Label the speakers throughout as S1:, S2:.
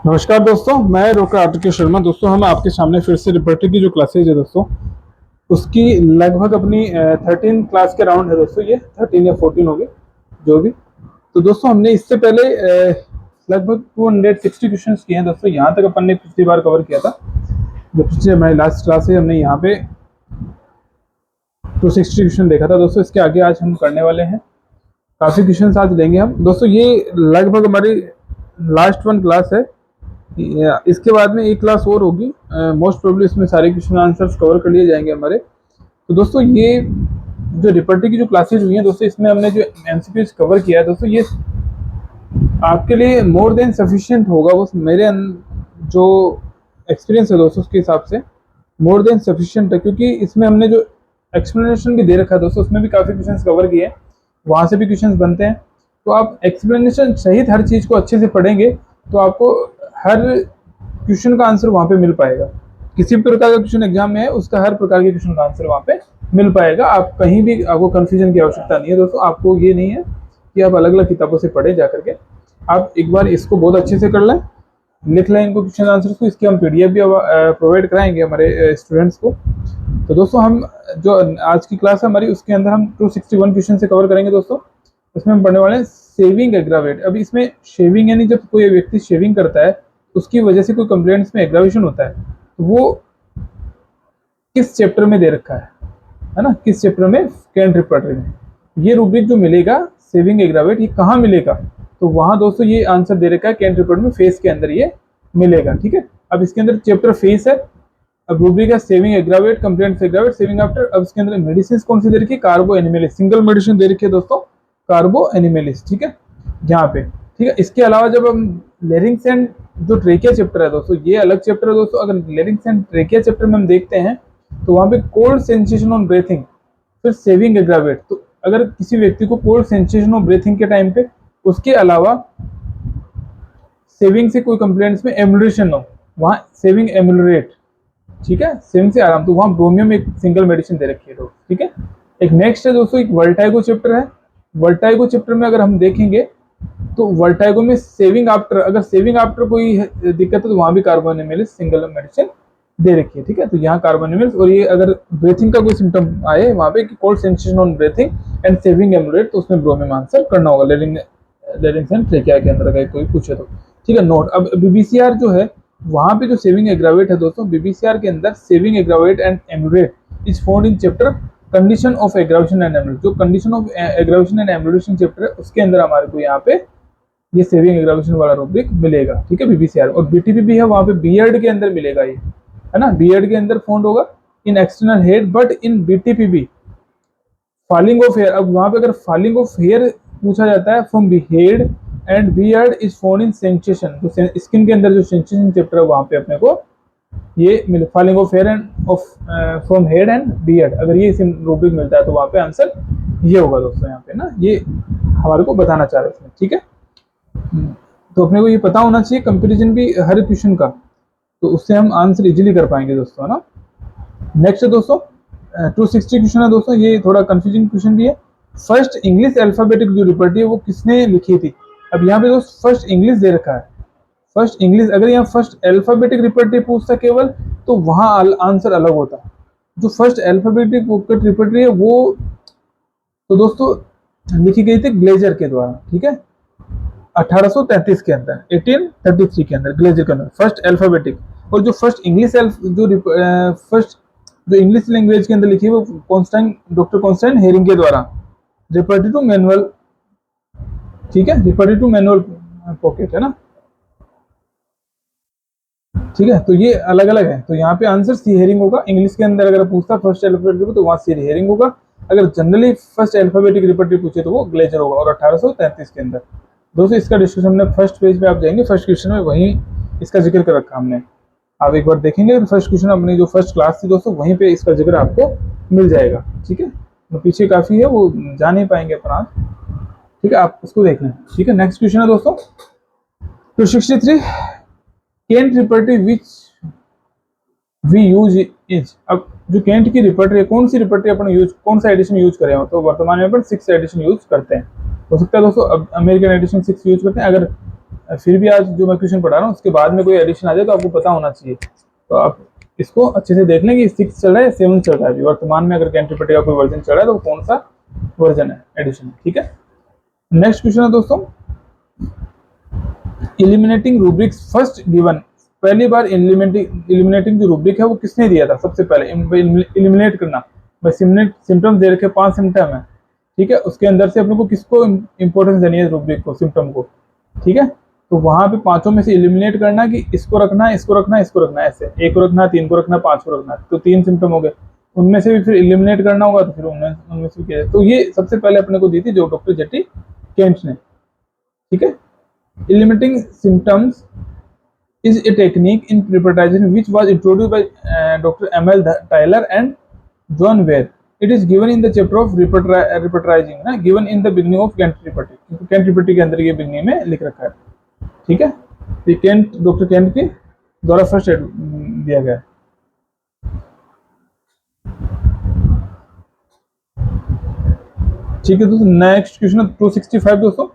S1: नमस्कार दोस्तों, मैं डॉक्टर आर के शर्मा। दोस्तों, हम आपके सामने फिर से रिपर्टी की जो क्लासेज है दोस्तों, उसकी लगभग अपनी 13 क्लास के राउंड है दोस्तों। ये 13 या 14 हो गए जो भी। तो दोस्तों, हमने इससे पहले लगभग 260 क्वेश्चन किए हैं दोस्तों। यहाँ तक अपन ने पिछली बार कवर किया था। जो पिछले हमारी लास्ट क्लास है, हमने यहाँ पे 260 क्वेश्चन देखा था दोस्तों। इसके आगे आज हम करने वाले हैं, काफ़ी क्वेश्चन आज लेंगे हम दोस्तों। ये लगभग हमारी लास्ट वन क्लास है। इसके बाद में एक क्लास और होगी। मोस्ट प्रोबेबली इसमें सारे क्वेश्चन आंसर्स कवर कर लिए जाएंगे हमारे। तो दोस्तों, ये जो रिपर्टी की जो क्लासेज हुई हैं दोस्तों, इसमें हमने जो एमसीक्यूज कवर किया है दोस्तों, ये आपके लिए मोर देन सफिशिएंट होगा। वो मेरे जो एक्सपीरियंस है दोस्तों, उसके हिसाब से मोर देन सफिशिएंट है, क्योंकि इसमें हमने जो एक्सप्लेनेशन भी दे रखा है दोस्तों, उसमें भी काफ़ी क्वेश्चन कवर किए हैं, वहाँ से भी क्वेश्चन बनते हैं। तो आप एक्सप्लेनेशन सहित हर चीज़ को अच्छे से पढ़ेंगे तो आपको हर क्वेश्चन का आंसर वहाँ पे मिल पाएगा। किसी भी प्रकार का क्वेश्चन एग्जाम में है, उसका हर प्रकार के क्वेश्चन का आंसर वहाँ पे मिल पाएगा। आप कहीं भी आपको कंफ्यूजन की आवश्यकता नहीं है दोस्तों। आपको ये नहीं है कि आप अलग अलग किताबों से पढ़े जा करके। आप एक बार इसको बहुत अच्छे से कर लें, लिख लें इनको क्वेश्चन आंसर को। इसकी हम पीडीएफ भी प्रोवाइड कराएंगे हमारे स्टूडेंट्स को। तो दोस्तों, हम जो आज की क्लास है हमारी, उसके अंदर हम 261 क्वेश्चन से कवर करेंगे दोस्तों। इसमें हम पढ़ने वाले हैं सेविंग एग्रावेट। अभी इसमें शेविंग यानी जब कोई व्यक्ति शेविंग करता है, उसकी वजह से कोई कंप्लेंट्स में एग्रावेशन होता है, तो वो किस चैप्टर में दे रखा है ना, किस चैप्टर में, कैंट रिपर्टरी में। ये रूब्रिक जो मिलेगा सेविंग एग्रावेट, ये कहाँ मिलेगा? तो वहां दोस्तों ये आंसर दे रखा है कैंट रिपोर्ट में, फेस के अंदर ये मिलेगा। ठीक है, अब इसके अंदर चैप्टर फेस है। अब रूब्रिक है saving aggravate, complaint aggravate, saving after. अब इसके अंदर मेडिसिन कौन सी दे रखी है? कार्बो एनिमेलिस, सिंगल मेडिसिन दे रखी है दोस्तों, कार्बो एनिमेलिस। ठीक है, यहाँ पे। ठीक है, इसके अलावा जब हम लेरिंग्स एंड जो ट्रेकिया चैप्टर है दोस्तों, ये अलग चैप्टर है दोस्तों। अगर लेरिंग्स एंड ट्रेकिया चैप्टर में हम देखते हैं तो वहां पे कोल्ड सेंसेशन ऑन ब्रीथिंग, फिर सेविंग एग्रावेट। तो अगर किसी व्यक्ति को कोल्ड सेंसेशन ऑन ब्रीथिंग के टाइम पे, उसके अलावा सेविंग से कोई कंप्लेंट्स में एम्यूलेशन हो, वहां सेविंग एम्यूलरेट। ठीक है, सेविंग से आराम, तो वहां ब्रोमियम एक सिंगल मेडिसिन दे रखी है दोस्तों। ठीक है, एक नेक्स्ट है दोस्तों, एक वर्टाइगो चैप्टर है। वर्टाइगो चैप्टर में अगर हम देखेंगे तो वर्टाइगो में सेविंग आफ्टर, अगर सेविंग आफ्टर कोई दिक्कत है तो वहां भी कार्बोनिमिलिस सिंगल मेडिसिन दे रखी है। ठीक है, तो यहाँ कार्बोनिमिलिस, और ये अगर ब्रीथिंग का कोई सिम्टम आए वहां पे cold sensation on breathing and saving emulate, तो उसमें ब्रोमियम आंसर करना होगा लेरिंग्स एंड ट्रेकिया के अंदर अगर कोई पूछे तो। ठीक है, नोट। अब बीबीसीआर जो है, वहां पे जो सेविंग एग्रावेट है दोस्तों, बीबीसीआर के अंदर saving aggravate and ameliorate is found in chapter condition of aggravation and ameliorate. जो condition of aggravation and amelioration chapter है, उसके अंदर हमारे को यहाँ पे ये सेविंग एग्रावेशन वाला रूब्रिक मिलेगा। ठीक है, बीबीसीआर। और बीटीपी भी है, वहां पे बीएड के अंदर मिलेगा ये, है ना, बीएड के अंदर फाउंड होगा in external head, but in BTPB falling of hair. अब वहां पे अगर फॉलिंग ऑफ हेयर पूछा जाता है from head and beard is found in sensation, जो स्किन के अंदर जो सेंसेशन चैप्टर है, वहां पे अपने को ये मिले falling of hair and off from head and beard. अगर ये रूब्रिक मिलता है तो वहां पे आंसर ये होगा दोस्तों। यहाँ पे ना ये हमारे को बताना चाह रहे हैं इसमें। ठीक है, तो अपने को ये पता होना चाहिए कंपैरिजन भी हर क्वेश्चन का, तो उससे हम आंसर इजीली कर पाएंगे दोस्तों, है ना। नेक्स्ट है दोस्तों 260 क्वेश्चन है दोस्तों। ये थोड़ा कंफ्यूजिंग क्वेश्चन भी है। फर्स्ट इंग्लिश अल्फाबेटिक जो रिपर्टी है वो किसने लिखी थी? अब यहाँ पे दोस्त फर्स्ट इंग्लिश दे रखा है, फर्स्ट इंग्लिश। अगर यहाँ फर्स्ट अल्फाबेटिक रिपर्टी पूछता केवल, तो वहां आंसर अलग होता। जो फर्स्ट अल्फाबेटिक रिपर्टी है वो तो दोस्तों लिखी गई थी ग्लेजर के द्वारा। ठीक है, 1833 के अंदर, 1833 के अंदर ग्लेजर के अंदर फर्स्ट अल्फाबेटिक। और जो फर्स्ट इंग्लिश फर्स्ट जो इंग्लिश लैंग्वेज के अंदर लिखी है वो डॉक्टर कॉन्स्टेंट हेरिंग के द्वारा, रिपर्टी टू मैनुअल। ठीक है, रिपर्टी टू मैनुअल पॉकेट, है ना। ठीक है, तो ये अलग अलग है। तो यहाँ पे आंसर सी हेरिंग होगा। इंग्लिश के अंदर अगर पूछता फर्स्ट अल्फाबेटिक तो वहाँ सी हेरिंग होगा। अगर जनरली फर्स्ट अल्फाबेटिक रिपर्टी पूछे तो वो ग्लेजर होगा, और 1833 के अंदर। दोस्तों, इसका डिस्कशन हमने फर्स्ट पेज पे आप जाएंगे, फर्स्ट क्वेश्चन में वहीं इसका जिक्र कर रखा हमने। आप एक बार देखेंगे तो फर्स्ट क्वेश्चन अपनी जो फर्स्ट क्लास थी दोस्तों, वहीं पे इसका जिक्र आपको मिल जाएगा। ठीक है, तो पीछे काफी है, वो जा नहीं पाएंगे अपन आज। ठीक है, आप उसको देख लें। ठीक है, नेक्स्ट क्वेश्चन है दोस्तों 263, Kent repertory which we use is. अब जो केंट की रिपर्टी है, कौन सी रिपर्टी अपन यूज, कौन सा एडिशन यूज करें हो? तो वर्तमान में अपन 6 एडिशन यूज करते हैं। हो सकता है दोस्तों अब अमेरिकन एडिशन 6 यूज करते हैं। अगर फिर भी आज जो मैं क्वेश्चन पढ़ा रहा हूँ उसके बाद में कोई एडिशन आ जाए तो आपको पता होना चाहिए। तो आप इसको अच्छे से देख लें कि 6 चल रहा है 7 चल रहा है अभी वर्तमान में, अगर कैंट्रीपटी का कोई वर्जन चल रहा है तो कौन सा वर्जन है एडिशन, ठीक है। नेक्स्ट क्वेश्चन है दोस्तों, इलिमिनेटिंग रूब्रिक्स फर्स्ट गिवन। पहली बार इलिमिनेटिंग जो रूब्रिक है वो किसने दिया था सबसे पहले, इलिमिनेट करना। भाई सिम्टम्स दे रखे 5 सिम्टम है, ठीक है, उसके अंदर से अपने को किसको इंपॉर्टेंस देनी है रूब्रिक को, सिम्टम को, ठीक है। तो वहां पे पांचों में से इलिमिनेट करना कि इसको रखना है, इसको रखना है, इसको रखना है, ऐसे एक को रखना है, 3 को रखना है, 5 को रखना है, तो 3 सिम्टम हो गए। उनमें से भी फिर इलिमिनेट करना होगा तो फिर उनमें से किया। तो ये सबसे पहले अपने को दी थी जो डॉक्टर जेटी केंट ने, ठीक है। Eliminating symptoms is a technique in repertorization which was introduced by Dr. M.L. Tyler and John Ware. It is given in the chapter of repertorizing, ना given in the beginning of Kent Repertory, क्योंकि Kent Repertory के अंदर ये beginning में लिख रखा है, ठीक है। ये केंट, डॉक्टर केंट के द्वारा फर्स्ट दिया गया है। ठीक है दोस्तों, नेक्स्ट क्वेश्चन 265 दोस्तों,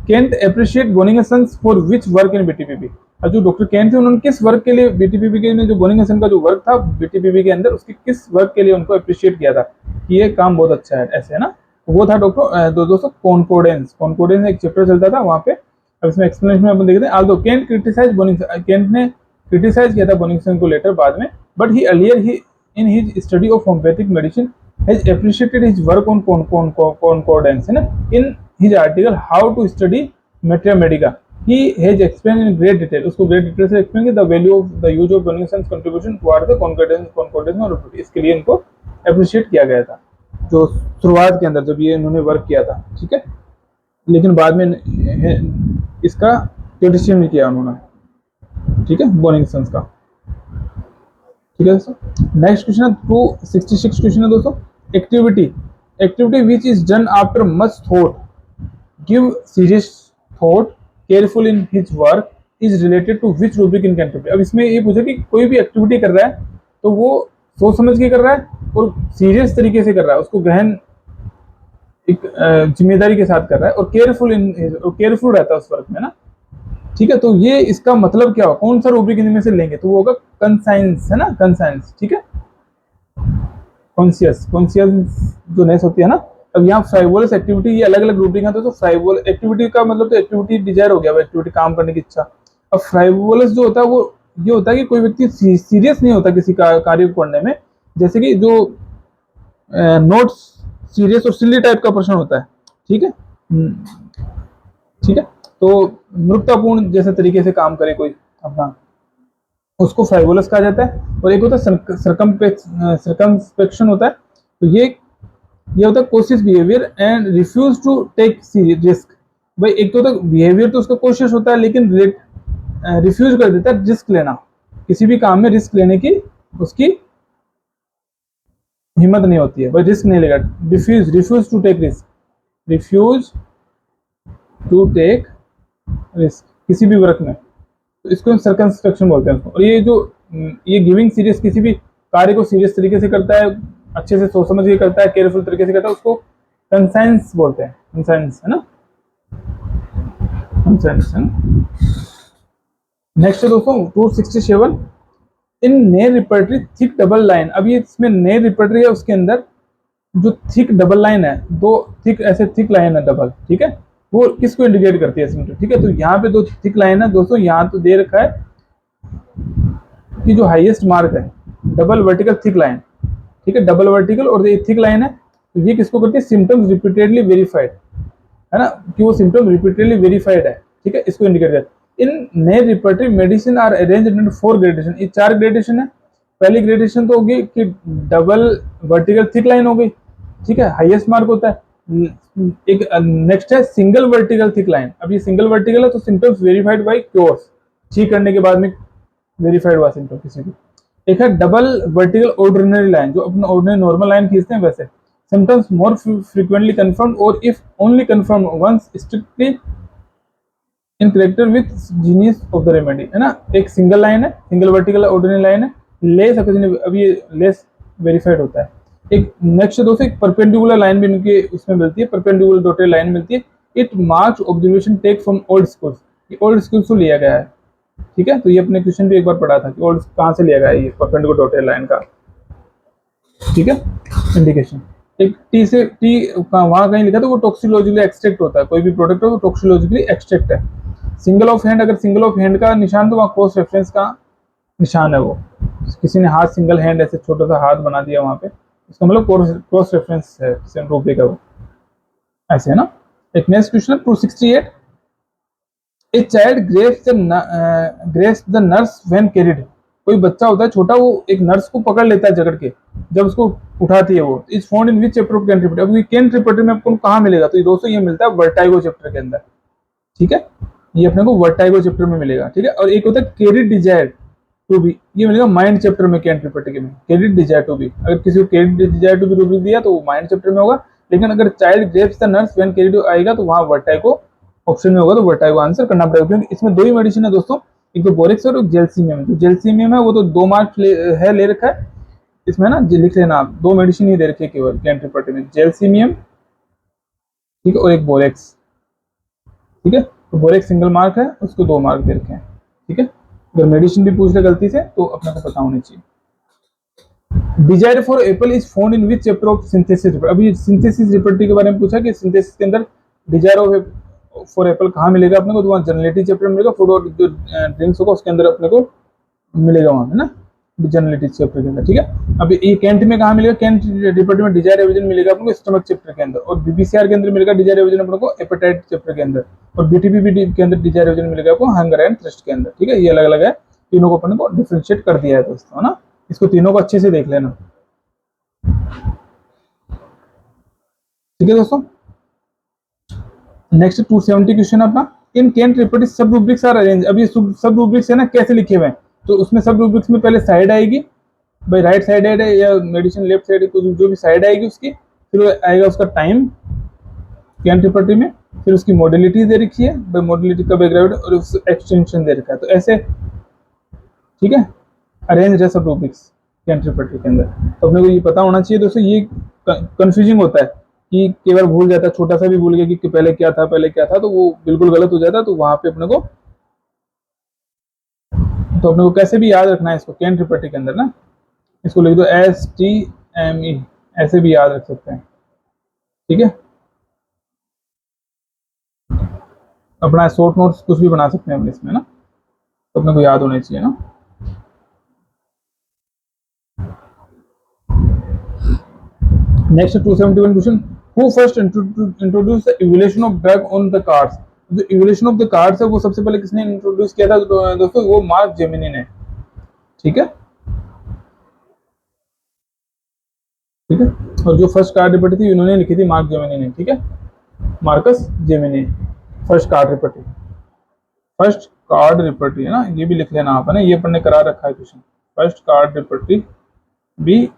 S1: Kent appreciate Boenninghausen for which work in BTPP. अब जो डॉक्टर केंट थे उन्होंने किस वर्क के लिए बीटीपीपी के में जो बोनिंगसन का जो वर्क था बीटीपीपी के अंदर, उसके किस वर्क के लिए उनको अप्रिशिएट किया था कि ये काम बहुत अच्छा है, ऐसे है ना। वो था डॉक्टर दोस्तों कॉन्कोर्डेंस। कॉन्कोर्डेंस एक चैप्टर चलता था वहां पे, अब इसमें एक्सप्लेनेशन में अपन देखते हैं। आल्दो केंट क्रिटिसाइज बोनिंगसन, केंट ने क्रिटिसाइज किया था बोनिंगसन को लेटर बाद में, but he earlier he in his study of homeopathic medicine has appreciated his work on concordance, है ना। In his article How to Study Materia Medica, he has explained in great detail, उसको great detail से explain किया the value of the use of Boningson's contribution towards the concordance और इसके लिए इनको appreciate किया गया था जो शुरुआत के अंदर जब ये इन्होंने वर्क किया था, ठीक है। लेकिन बाद में इसका क्रिटिसिज्म किया उन्होंने, ठीक है, बोनिंगसन का, ठीक है दोस्तों। नेक्स्ट क्वेश्चन है 266 क्वेश्चन है दोस्तों, activity which is done after much thought, give serious thought, careful in his work, is related to which rubric in Kent repertory. अब इसमें ये पूछा कि कोई भी एक्टिविटी कर रहा है तो वो सोच समझ के कर रहा है और सीरियस तरीके से कर रहा है, उसको गहन एक जिम्मेदारी के साथ कर रहा है और केयरफुल रहता है उस वर्क में ना, ठीक है। तो ये इसका मतलब क्या होगा, कौन सा रूब्रिक इनमें से लेंगे, तो वो होगा कंसाइंस, है ना, कंसाइंस, ठीक है। कॉन्शियस जो नेस होती है ना। अब यहाँ फ्राइवोलस एक्टिविटी, ये अलग अलग रूब्रिक है। तो फ्राइवोल एक्टिविटी का मतलब तो एक्टिविटी डिजायर हो गया, एक्टिविटी काम करने की इच्छा। अब फ्राइवोलस जो होता है वो ये होता है कि कोई व्यक्ति सीरियस नहीं होता किसी कार्य को करने में, जैसे कि जो नोट सीरियस और सिली टाइप का प्रश्न होता है, ठीक है, ठीक है। तो मूर्खतापूर्ण जैसे तरीके से काम करे कोई अपना, उसको फ्राइवोलस कहा जाता है। और एक होता है सर्कमस्पेक्शन होता है, तो ये होता है कोशिश behaviour and refuse to take risk. भाई एक तो होता है बिहेवियर, तो उसका कोशिश होता है लेकिन रिफ्यूज कर देता है रिस्क लेना, किसी भी काम में रिस्क लेने की उसकी हिम्मत नहीं होती है, भाई रिस्क नहीं लेगा। रिफ्यूज टू टेक रिस्क किसी भी वर्क में, तो इसको हम सर्कमस्पेक्शन बोलते हैं उसको। और ये गिविंग सीरियस, किसी भी कार्य को सीरियस तरीके से करता है, अच्छे से सोच समझ के करता है, केयरफुल तरीके से करता है, उसको कंसाइंस बोलते हैं, कंसाइंस, है ना, कंसाइंस, है ना। नेक्स्ट है दोस्तों 267, इन नेर रिपर्टरी थिक डबल लाइन। अब ये इसमें नेर रिपर्टरी है, उसके अंदर जो थिक डबल लाइन है, दो थिक ऐसे थिक लाइन है डबल, ठीक है, वो किसको इंडिकेट करती है सिम्टम, ठीक है। तो यहाँ पे दो थिक लाइन है दोस्तों, यहाँ तो दे रखा है कि जो हाईएस्ट मार्क है डबल वर्टिकल थिक लाइन, ठीक है, डबल वर्टिकल और ये थिक लाइन है, तो ये किसको करती है, सिम्टम्स रिपीटेडली वेरीफाइड, है ना, कि वो सिम्टम रिपीटेडली वेरीफाइड है, ठीक है, इसको इंडिकेट करता है। इन नेर repertory medicine are arranged in 4 gradation, ये 4 ग्रेडेशन है। पहली ग्रेडेशन तो होगी कि डबल वर्टिकल थिक लाइन हो गई, ठीक है, हाईएस्ट मार्क होता है। एक नेक्स्ट है सिंगल वर्टिकल थिक लाइन। अब ये सिंगल वर्टिकल है तो सिम्टम्स वेरीफाइड बाय क्योर्स, ठीक करने के बाद में वेरीफाइड हुआ सिम्टम किसी भी। एक है डबल वर्टिकल ऑर्डिनरी लाइन, जो अपना ऑर्डिनरी नॉर्मल लाइन खींचते हैं वैसे, सिम्टम्स मोर फ्रीक्वेंटली कंफर्म्ड और if only confirmed once strictly in character with genius of the remedy, है ना। एक सिंगल लाइन है, सिंगल वर्टिकल ऑर्डिनरी लाइन है, लेस अब ये लेस वेरीफाइड होता है। एक नेक्स्ट दोस्तों एक परपेंडिकुलर लाइन भी इनके उसमें मिलती है, परपेंडिकुलर डॉटेड लाइन मिलती है। It marks observation take from old schools, ये ओल्ड स्किल्स से लिया गया है, ठीक है। तो ये अपने क्वेश्चन भी एक बार पढ़ा था कि ओल्ड कहाँ से लिया गया है, ये परपेंडिकुलर डॉटेड लाइन का, ठीक है। इंडिकेशन एक टी से टी वहां कहीं लिखा तो वो टॉक्सिकोलॉजिकली एक्सट्रैक्ट होता है, कोई भी प्रोडक्ट हो वो टॉक्सिकोलॉजिकली एक्सट्रैक्ट है। सिंगल ऑफ हैंड, अगर सिंगल ऑफ हैंड का निशान तो वहाँ क्रॉस रेफरेंस का निशान है, वो किसी ने हाथ सिंगल हैंड ऐसे छोटा सा हाथ बना दिया वहां पे, इसका मतलब क्रॉस रेफरेंस है, रूपये का वो ऐसे है ना। एक next question 268, a child grasps the nurse when carried. कोई बच्चा होता है छोटा, वो एक नर्स को पकड़ लेता है जकड़ के जब उसको उठाती है, वो is found in which chapter of Kent ट्रिपटी। अब ये कैन ट्रिपटी में आपको कहाँ मिलेगा, तो दोस्तों ये मिलता है वर्टाइगो चैप्टर के अंदर, ठीक है। ये अपने को वर्टाइगो चैप्टर में मिलेगा, ठीक है। और एक होता है कैरिड डिजायर टू बी, ये मिलेगा माइंड चैप्टर में, कैन ट्रिपटी में कैरिड डिजायर टू बी। अगर किसी को carried desire to be rubric दिया तो वो माइंड चैप्टर में होगा, लेकिन अगर child grasps the nurse when carried आएगा तो वहां वर्टाइगो ऑप्शन में होगा, तो वर्टाइगो आंसर करना पड़ेगा, क्योंकि इसमें दो ही मेडिसिन है दोस्तों, एक तो बोरेक्स और एक जेलसीमियम। जो जेलसीमियम है वो तो 2 मार्क्स ले रखा है इसमें ना, लिख लेना आप, 2 मेडिसिन ही दे रखे केवल कैन ट्रिपटी में, जेलसीमियम, ठीक है, और एक बोरेक्स, ठीक है। तो बोरेक्स सिंगल मार्क है, उसको 2 मार्क दे रखे हैं, ठीक है। अगर मेडिसिन भी पूछ ले गलती से तो अपने को पता होनी चाहिए। Desire for apple is found in which chapter of synthesis repertory. अभी सिंथेसिस रिपर्टी के बारे में पूछा कि सिंथेसिस के अंदर डिजायर ऑफ फॉर एप्पल कहाँ मिलेगा अपने को, तो वहाँ जनरलिटी चैप्टर में मिलेगा, फूड और जो ड्रिंक्स होगा उसके अंदर अपने को मिलेगा वहाँ पे ना, जनरलिटी चैप्टर के अंदर, ठीक है। अब ये कैंट में कहाँ मिलेगा, कैंट रिपर्टी में डिजायर रिवीजन मिलेगा अपने को स्टमक चैप्टर के अंदर, और बीपीसीआर के अंदर मिलेगा डिजायर रिवीजन अपने को एपेटाइट चैप्टर के अंदर, और बीटीपी के अंदर डिजायर रिवीजन मिलेगा आपको हंगर एंड थ्रस्ट के अंदर, ठीक है। ये अलग अलग है, तीनों को अपने को डिफरेंशिएट कर दिया है दोस्तों, है ना। इसको तीनों को अच्छे से देख लेना, ठीक है दोस्तों। नेक्स्ट 270 क्वेश्चन अपना, इन कैंट रिपर्टी सब रूब्रिक्स आर अरेंज। अब ये सब रूब्रिक्स है ना कैसे लिखे हुए हैं, तो उसमें सब रूब्रिक्स में पहले साइड आएगी भाई, राइट साइड है या मेडिसिन लेफ्ट साइड, जो भी साइड आएगी उसकी, फिर आएगा उसका टाइम कैंट रिपर्टी में, फिर उसकी मॉडलिटी दे रखी है भाई, मॉडलिटी का बैकग्राउंड और एक्सटेंशन दे रखा है, तो ऐसे, ठीक है, अरेंज है सब रूब्रिक्स कैंट रिपर्टी के अंदर। तो अपने को ये पता होना चाहिए दोस्तों, ये कंफ्यूजिंग होता है कि कई बार भूल जाता है, छोटा सा भी भूल गया कि पहले क्या था पहले क्या था, तो वो बिल्कुल गलत हो जाता है। तो वहां पे अपने को कैसे भी याद रखना है इसको, कैंट रिपर्टी के अंदर ना, इसको लिख दो STME, ऐसे भी याद रख सकते हैं, ठीक है। अपना शॉर्ट नोट्स कुछ भी बना सकते हैं हम इसमें ना, तो अपने को याद होने चाहिए ना। Next 271 question, who first introduce the evolution of drug on the cards. जो इवोल्यूशन ऑफ द कार्ड्स है वो सबसे पहले किसने इंट्रोड्यूस किया था दोस्तों, वो मार्क जेमिनी ने, ठीक है, ठीक है। और जो फर्स्ट कार्ड रिपर्टी थी उन्होंने लिखी थी मार्क जेमिनी ने, ठीक है, Marcus Gemini, first card repertory, first card repertory है ना, ये भी लिख लेना आप, है ना, ये अपने करा रखा है क्वेश्चन, फर्स्ट कार्ड रिपर्टी भी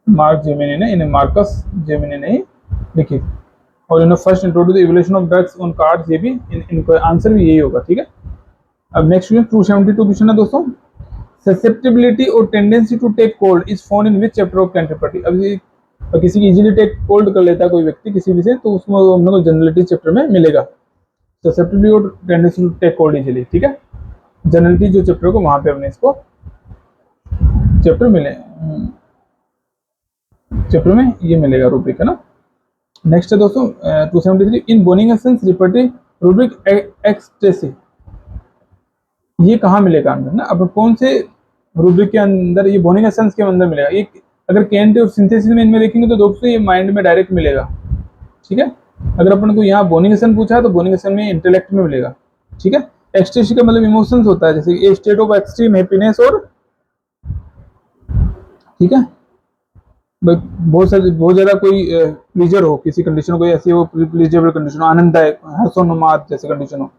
S1: मार्क जेमिनी ने, इन्हें मार्कस जेमिनी ने ही लिखी थी, और इन्होंने first introduce evolution of drugs on cards, ये भी इनका आंसर भी यही होगा, ठीक है। अब नेक्स्ट क्वेश्चन 272 क्वेश्चन है दोस्तों, ससेप्टिबिलिटी और tendency to take cold is found in which chapter of Kent repertory. अब ये किसी की इजीली टेक कोल्ड कर लेता है कोई व्यक्ति किसी भी से, तो उसमें हम लोग जनरलिटी चैप्टर में मिलेगा, ससेप्टिबिलिटी और tendency to take cold easily, ठीक है। जनरलिटी जो चैप्टर को वहां पे हमने इसको चैप्टर में ये मिलेगा रूब्रिक, है ना। नेक्स्ट है दोस्तों 273, इन बोनिंगसंस रिपर्टी रूब्रिक एक्सटेसी, ये कहाँ मिलेगा अंदर ना, अब कौन से रूब्रिक के अंदर, ये बोनिंगसंस के अंदर मिलेगा। ये अगर कैंट और सिंथेसिस में इनमें देखेंगे तो दोस्तों ये माइंड में डायरेक्ट मिलेगा, ठीक है। अगर अपन को यहाँ बोनिंगसन पूछा है तो बोनिंगसन में इंटेलेक्ट में मिलेगा, ठीक है। एक्सटेसी का मतलब इमोशंस होता है, जैसे ए स्टेट ऑफ एक्सट्रीम हैप्पीनेस, और ठीक है बहुत ज्यादा कोई प्लीजर हो किसी कंडीशन, कोई ऐसी हो प्लीजेबल कंडीशन, आनंददायक हर्षोन्माद जैसे कंडीशन हो,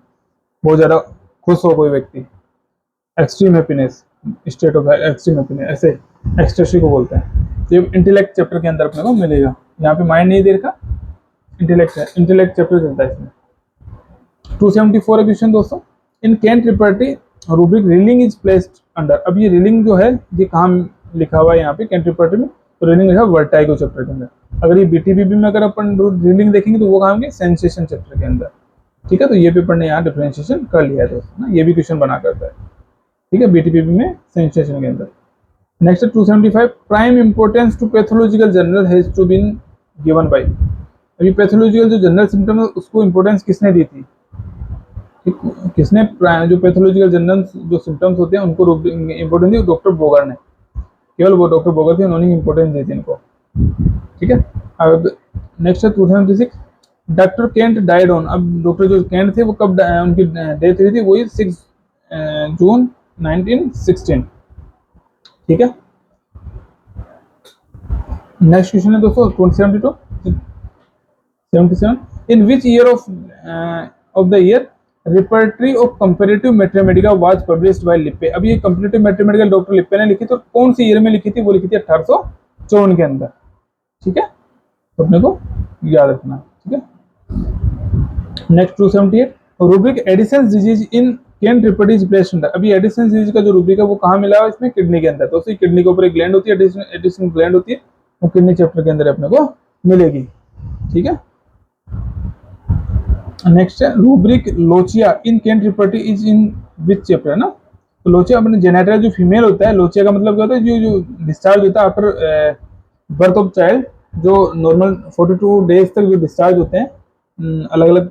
S1: बहुत ज्यादा खुश हो कोई व्यक्ति, extreme happiness, state of extreme happiness, ऐसे एक्सटेसी को बोलते हैं। तो ये इंटेलेक्ट चैप्टर के अंदर अपने को मिलेगा, यहाँ पे माइंड नहीं दे रखा, इंटेलेक्ट है, इंटेलेक्ट चैप्टर चलता है इसमें। 274 क्वेश्चन दोस्तों, in Kent repertory rubric reeling is placed under. अब ये रीलिंग जो है ये कहाँ लिखा हुआ है यहाँ पे कैंट रिपर्टी में, तो रीलिंग लिखा वर्टाइगो चैप्टर के अंदर। अगर ये बीटीबीबी में अगर अपन रीलिंग देखेंगे तो वो कहाँ होंगे, सेंसेशन चैप्टर के अंदर, ठीक है, तो ये पेपर ने यहाँ डिफरेंशिएशन कर लिया है दोस्तों ना, ये भी क्वेश्चन बना करता है। ठीक है, बीटीपीपी में सेंसेशन के अंदर। Next 275 prime importance to pathological general has to been given by. अभी पैथोलॉजिकल जो जनरल सिम्टम है उसको इंपॉर्टेंस किसने दी थी? किसने जो पैथोलॉजिकल जनरल जो सिम्टम्स होते हैं उनको इंपॉर्टेंस दी? डॉक्टर बोगर ने, केवल वो डॉक्टर बोगर थे, उन्होंने इंपॉर्टेंस दी थी इनको। ठीक है, अब नेक्स्ट है 276 डॉक्टर केंट डाइड ऑन। अब डॉक्टर जो केंट थे वो कब उनकी डेथ हुई थी? वही 6 जून 1916। ठीक है, नेक्स्ट क्वेश्चन है दोस्तों 277 in which year of the year repertory of comparative mathematica was published by Lippe. अब ये कंपैरेटिव मैथमेटिका डॉक्टर लिप्पे ने लिखी, तो कौन सी ईयर में लिखी थी? वो लिखी थी 1854 के अंदर। ठीक है, तो अपने को याद रखना। ठीक है, next 278 rubric Edison's disease in can report is placed under. अभी एडिसन्स डिजीज का जो रूब्रिक है वो कहाँ मिला है? इसमें किडनी के अंदर। दोस्तों किडनी के ऊपर एक ग्लैंड होती है, एडिसन ग्लैंड होती है, वो किडनी चैप्टर के अंदर अपने को मिलेगी। ठीक है, नेक्स्ट है rubric lochia in can report is in which chapter है ना। तो लोचिया अपने जेनेटरा जो फीमेल होता है, लोचिया का मतलब क्या होता है? जो डिस्चार्ज होता है आफ्टर बर्थ ऑफ चाइल्ड, जो नॉर्मल 42 डेज तक जो डिस्चार्ज होते हैं, अलग अलग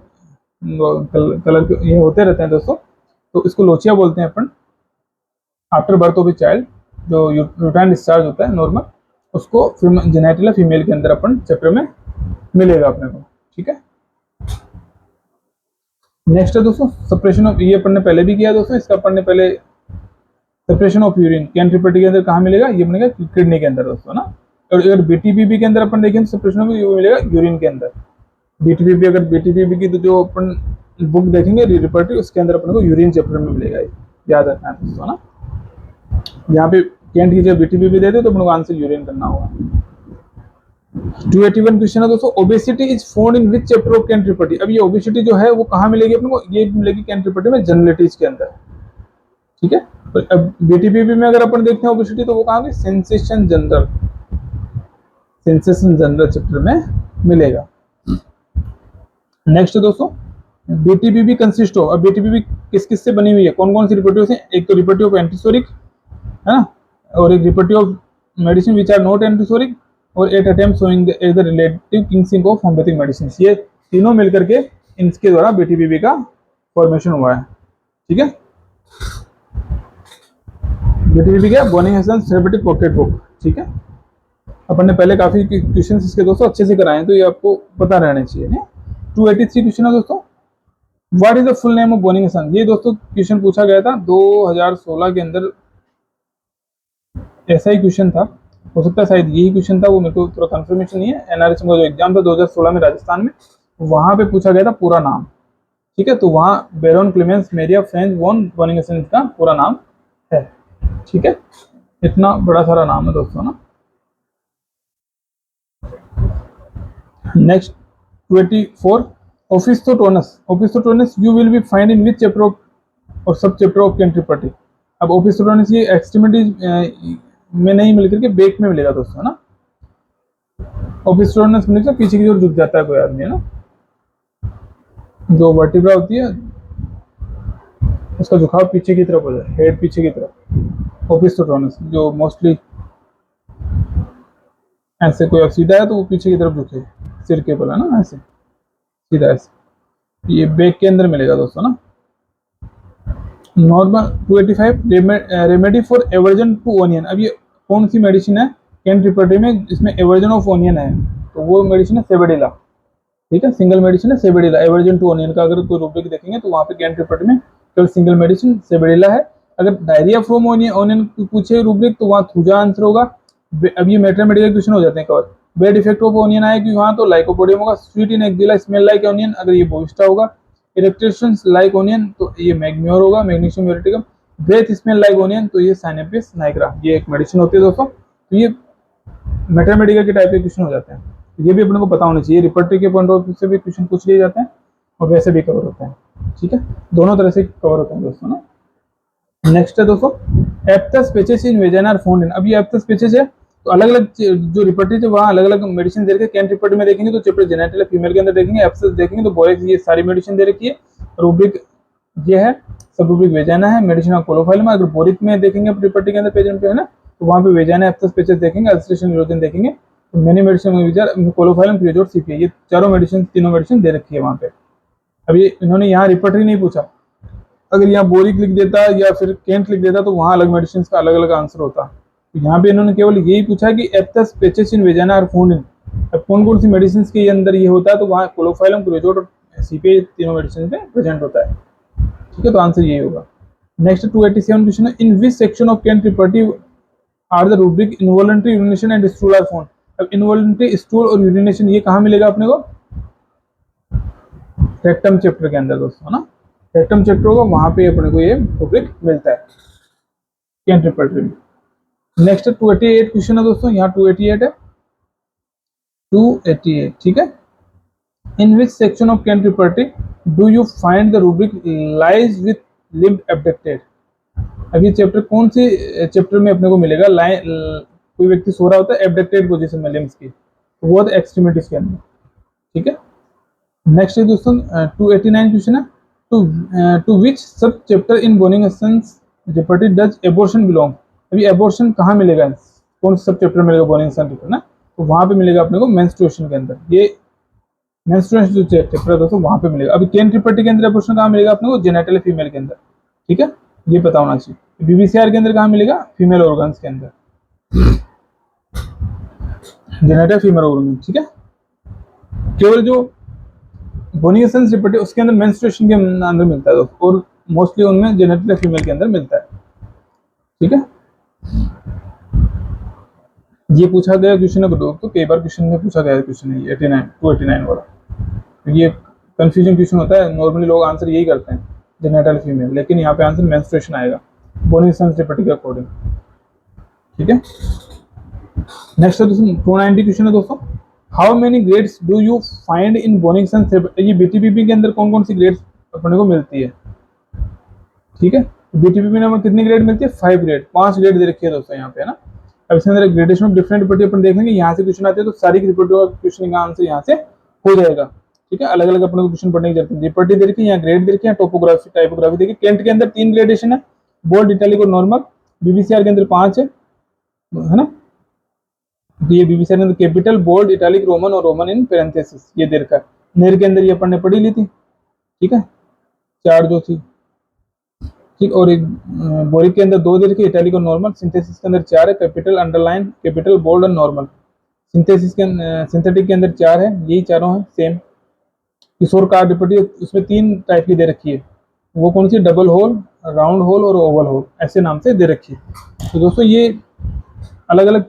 S1: कलर के ये होते रहते हैं दोस्तों, तो इसको लोचिया बोलते हैं अपन। After birth of a child जो यूट्राइन डिस्चार्ज होता है नॉर्मल, उसको जेनेटिला फीमेल के अंदर अपन चैप्टर में मिलेगा अपने को। ठीक है, नेक्स्ट है दोस्तों सप्रेशन ऑफ, ये अपन ने पहले भी किया दोस्तों, इसका अपन ने पहले separation of urine can report के अंदर कहाँ मिलेगा? ये बनेगा किडनी के अंदर दोस्तों ना। और अगर बीटीपीपी के अंदर अपन देखें तो सेपरेशन ऑफ ये मिलेगा यूरिन के अंदर। बीटीपीपी, अगर बीटीपीपी की तो जो अपन बुक देखेंगे रिपर्टिव, उसके अंदर अपन को यूरिन चैप्टर में मिलेगा, याद रखना है दोस्तों ना। यहाँ पे कैंट की जगह बीटीपीपी देते तो अपन को आंसर यूरिन करना होगा। 281 क्वेश्चन है दोस्तों obesity is found in which chapter of Kent repertory. अब ये ओबेसिटी जो है वो कहाँ मिलेगी अपने को? ये मिलेगी कैंट रिपर्टी में जनरलिटीज के अंदर। ठीक है, तो अब बीटीपीपी में अगर अपन देखते हैं ओबेसिटी तो वो कहाँ गई? Sensation general, sensation general chapter में मिलेगा। नेक्स्ट दोस्तों बीटीपीपी कंसिस्ट ऑफ, अब बीटीपीपी किस किस से बनी हुई है? कौन कौन सी रिपर्टिव से? एक तो रिपर्टिव ऑफ एंटीसोरिक है ना, और एक repertory of medicine which are not antisoric, और 8 attempt showing the relative kinship of homeopathic medicine. ये तीनों मिलकर के इनके द्वारा बीटीपीपी का फॉर्मेशन हुआ है। ठीक है, बीटीपीपी क्या? Boning therapeutic pocket book. ठीक है, अपन ने पहले काफी क्वेश्चंस इसके दोस्तों अच्छे से कराए हैं, तो ये आपको पता रहना चाहिए। 283 क्वेश्चन है दोस्तों what is the full name of Boenninghausen. ये दोस्तों क्वेश्चन पूछा गया था 2016 के अंदर, ऐसा ही क्वेश्चन था, हो सकता है शायद यही क्वेश्चन था, वो मेरे को थोड़ा कंफर्मेशन नहीं है। एनआरएस का जो एग्जाम था 2016 में राजस्थान में, वहां पे पूछा गया था पूरा नाम। ठीक है, तो वहां बेरोन क्लेमेंस मेरिया फ्रेंच वॉन बोनिंग का पूरा नाम है। ठीक है, इतना बड़ा सारा नाम है दोस्तों ना। Next 24 opisthotonos you will be find in which chapter of और sub chapter of Kent repertory. अब ओपिस्थोटोनस ये एक्सट्रीमिटीज में नहीं मिलकर के बेक में मिलेगा दोस्तों ना। ओपिस्थोटोनस मिलकर पीछे की ओर झुक जाता है कोई आदमी है ना, जो वर्टिब्रा होती है उसका झुकाव पीछे की तरफ हो जाए, हेड पीछे की तरफ। ओपिस्थोटोनस जो मोस्टली ऐसे कोई सीधा है तो वो पीछे की तरफ झुके, सिर के बल है ना, ऐसे सीधा ऐसे, ये बैक के अंदर मिलेगा दोस्तों ना। Normal 285 remedy for aversion to onion. अब ये कौन सी मेडिसिन है कैंट रिपर्टी में जिसमें एवर्जन ऑफ ओनियन है? तो वो मेडिसिन है सेबेडिला। ठीक है, सिंगल मेडिसिन है सेबेडिला। एवर्जन टू ओनियन का अगर कोई रूब्रिक देखेंगे तो वहाँ पे कैंट रिपर्टी में केवल सिंगल मेडिसिन सेबेडिला है। अगर डायरिया फ्रॉम ओनियन पूछे रूब्रिक तो वहाँ थूजा आंसर होगा। अब ये मैथमेटिकल क्वेश्चन हो जाते हैं cover. Bad effect of onion आएगी वहाँ तो लाइकोपोडियम होगा। Sweet in axilla smell like onion, अगर ये बोविस्टा होगा। इरिटेशंस लाइक ओनियन तो ये मैग्म्योर होगा, magnesium muriaticum. Breath smell like onion तो ये साइनेपिस नाइग्रा। ये एक मेडिसिन होती है दोस्तों। तो ये मैथमेटिकल के टाइप के क्वेश्चन हो जाते हैं, ये भी अपने को पता होना चाहिए। रिपर्टी के पॉइंट ऑफ व्यू से भी क्वेश्चन पूछ लिए जाते हैं और वैसे भी कवर होते हैं। ठीक है, दोनों तरह से कवर होते हैं दोस्तों ना। नेक्स्ट है दोस्तों aphthous patches in vagina are found in. अब ये एप्थस पेचेस है तो अलग अलग जो रिपर्टी थे वहाँ अलग अलग मेडिसिन दे रखे। कैंट रिपर्टी में देखेंगे तो चैप्टर जेनेटल फीमेल के अंदर देखेंगे, एब्सेस देखेंगे तो बोरिक ये सारी मेडिसिन दे रखी है। रूब्रिक ये है, सब रूब्रिक वेजाना है, मेडिसिन ऑफ कोलोफाइलम। अगर बोरिक में देखेंगे रिपर्टी के अंदर पेज पे है ना, तो वहाँ पे वेजाना एब्सेस पेचेस देखेंगे, अल्सरेशन इरोजन देखेंगे। तो मैंने मेडिसिन कोलोफाइलम क्रियोजोर सीपीए ये चारों मेडिसिन तीनों मेडिसिन दे रखी है वहाँ पे। अब ये इन्होंने यहाँ रिपर्टरी नहीं पूछा, अगर यहाँ बोरिक लिख देता या फिर केंट लिख देता तो वहाँ अलग मेडिसिन का अलग अलग आंसर होता। तो यहाँ पे इन्होंने केवल यही पूछा कि aphthous patches in vagina are found in. अब कौन कौन सी मेडिसिन के अंदर ये होता है, तो वहाँ कोलोफाइलम क्रियोजोर और सीपीए तीनों मेडिसिन पे प्रेजेंट होता है। ठीक है, तो आंसर यही होगा। नेक्स्ट 287 क्वेश्चन है, in which section of Kent repertory are the rubric involuntary urination and stool are found. अब इनवॉलंटरी स्टूल और यूरिनेशन ये कहाँ मिलेगा अपने को, रेक्टम चैप्टर के अंदर दोस्तों, है ना। रेक्टम चैप्टर होगा वहां पे अपने को ये रूब्रिक मिलता है केंट रिपर्टी में। नेक्स्ट 288 क्वेश्चन है दोस्तों, यहाँ 288 है, 288 ठीक है। In which section of Kent repertory do you find the rubric lies with limb abducted. अब ये चैप्टर कौन से चैप्टर में अपने को मिलेगा, कोई व्यक्ति सो रहा होता है एब्डक्टेड पोजीशन में लिम्स की, तो वो एक्सट्रीमिटीज के अंदर। ठीक है, नेक्स्ट है दोस्तों 289 क्वेश्चन है, to which sub chapter in Boenninghausen's repertory does abortion belong. अभी एबॉर्शन कहाँ मिलेगा, कौन सा सब चैप्टर मिलेगा बोनिंगसन रिपर्टी ना, तो वहां पे मिलेगा अपने को मेंस्ट्रुएशन के अंदर। ये मेंस्ट्रुएशन जो चैप्टर है दोस्तों वहां पे मिलेगा। अभी केंट रिपर्टी के अंदर एबॉर्शन कहाँ मिलेगा अपने को, जेनेटल फीमेल के अंदर। ठीक है, ये पता होना चाहिए। बीबीसीआर के अंदर कहाँ मिलेगा, फीमेल ऑर्गन्स के अंदर, जेनेटल फीमेल ऑर्गन। ठीक है, केवल जो बोनिगसंस रिपर्टी उसके अंदर मेंस्ट्रुएशन के अंदर मिलता है और मोस्टली उनमें जेनेटल फीमेल के अंदर मिलता है। ठीक है, ये पूछा गया क्वेश्चन है तो कई बार क्वेश्चन में पूछा गया क्वेश्चन है 89 289 वाला। ये कंफ्यूजन क्वेश्चन होता है, नॉर्मली लोग आंसर यही करते हैं जेनेटल फीमेल, लेकिन यहाँ पे आंसर मेंस्ट्रुएशन आएगा बोनिगसंस रिपर्टी के अकॉर्डिंग। ठीक है, नेक्स्ट है दोस्तों 290 क्वेश्चन है दोस्तों, how many grades do you find in Boenninghausen's repertory. ये बीटीपीपी के अंदर कौन कौन सी ग्रेड्स अपने को मिलती है। ठीक है, बीटीपीपी में कितनी ग्रेड मिलती है, 5 ग्रेड, 5 ग्रेड दे रखी है दोस्तों यहाँ पे, है ना। अब इसके अंदर ग्रेडेशन ऑफ डिफरेंट रिपर्टी अपन देखेंगे, यहाँ से क्वेश्चन आते हैं तो सारी रिपर्टी का क्वेश्चन का आंसर यहाँ से हो जाएगा। ठीक है, अलग अलग अपने को क्वेश्चन पढ़ने की जरूरत है। रिपर्टी दे रखी है, यहाँ ग्रेड दे रखी है, टोपोग्राफी टाइपोग्राफी देखिए। केंट के अंदर 3 ग्रेडेशन है, बोल्ड इटैलिक और नॉर्मल। बीबीसीआर के अंदर 5 है ना। ये बीबीसीआर के अंदर कैपिटल, बोल्ड, इटैलिक, रोमन और रोमन इन पैरेंथेसिस ये दे रखा है। नेर के अंदर ये अपन ने पढ़ी ली थी। ठीक है, 4 जो थी। ठीक, और एक बोरिक के अंदर 2 दे रखी, इटैलिक और नॉर्मल। सिंथेसिस के अंदर 4 है, कैपिटल, अंडरलाइन, कैपिटल, बोल्ड और नॉर्मल। सिंथेसिस के सिंथेटिक के अंदर 4 है, यही चारों हैं सेम। किशोर कार्ड रिपर्टी उसमें 3 टाइप की दे रखी है, वो कौन सी, डबल होल, राउंड होल और ओवल होल, ऐसे नाम से दे रखी है। तो दोस्तों ये अलग अलग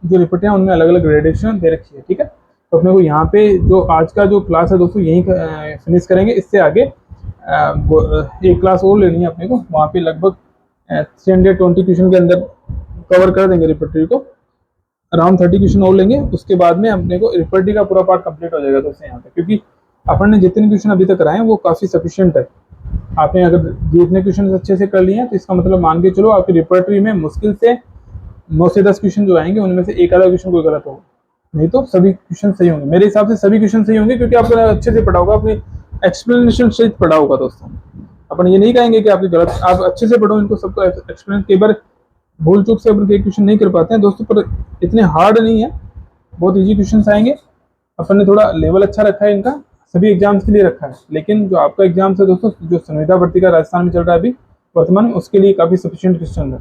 S1: जो रिपर्टियाँ उनमें अलग अलग ग्रेडेशन दे रखी है। ठीक है, तो अपने को यहाँ पे जो आज का जो क्लास है दोस्तों यहीं फिनिश करेंगे। इससे आगे एक क्लास और लेनी है अपने को, वहाँ पे लगभग 320 क्वेश्चन के अंदर कवर कर देंगे रिपर्टी को। अराउंड 30 क्वेश्चन और लेंगे, उसके बाद में अपने को रिपर्टी का पूरा पार्ट कंप्लीट हो जाएगा दोस्तों यहाँ पे, क्योंकि अपन ने जितने क्वेश्चन अभी तक कराए हैं वो काफ़ी सफिशिएंट है। आपने अगर जितने क्वेश्चन अच्छे से कर लिए हैं तो इसका मतलब मान के चलो आपकी रिपर्टरी में मुश्किल से 9 से 10 क्वेश्चन जो आएंगे उनमें से एक आधा क्वेश्चन कोई गलत होगा, नहीं तो सभी क्वेश्चन सही होंगे। मेरे हिसाब से सभी क्वेश्चन सही होंगे, क्योंकि आपने अच्छे से पढ़ा होगा, अपनी एक्सप्लेनेशन सहित पढ़ा होगा दोस्तों। अपन ये नहीं कहेंगे कि आपकी गलत, आप अच्छे से पढ़ो इनको सबको एक्सप्लेन। कई बार भूल चूक से अपन कई क्वेश्चन नहीं कर पाते हैं दोस्तों, पर इतने हार्ड नहीं है, बहुत ईजी क्वेश्चन आएंगे। अपन ने थोड़ा लेवल अच्छा रखा है इनका, सभी एग्जाम्स के लिए रखा है, लेकिन जो आपका एग्जाम है दोस्तों, जो संविदा भर्ती का राजस्थान में चल रहा है अभी वर्तमान में, उसके लिए काफ़ी सफिशिएंट क्वेश्चन है।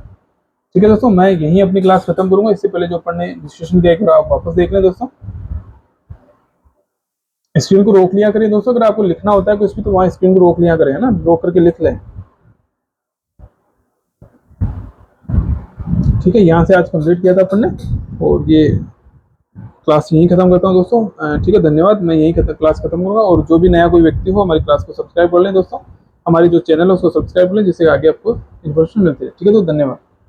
S1: ठीक है दोस्तों, मैं यहीं अपनी क्लास खत्म करूंगा। इससे पहले जो अपन ने डिस्कशन किया एक बार आप वापस देख लें दोस्तों। स्क्रीन को रोक लिया करिए दोस्तों, अगर आपको लिखना होता है कुछ भी तो वहाँ स्क्रीन को रोक लिया करें, है ना, रोक करके लिख लें। ठीक है, यहाँ से आज कंप्लीट किया था अपन ने, और ये क्लास यहीं खत्म करता हूँ दोस्तों। ठीक है, धन्यवाद। मैं यहीं क्लास खत्म करूँगा, और जो भी नया कोई व्यक्ति हो हमारी क्लास को सब्सक्राइब कर लें दोस्तों, हमारी जो चैनल है उसको सब्सक्राइब कर लें, जिससे आगे आपको इन्फॉर्मेशन मिलती है। ठीक है, तो धन्यवाद।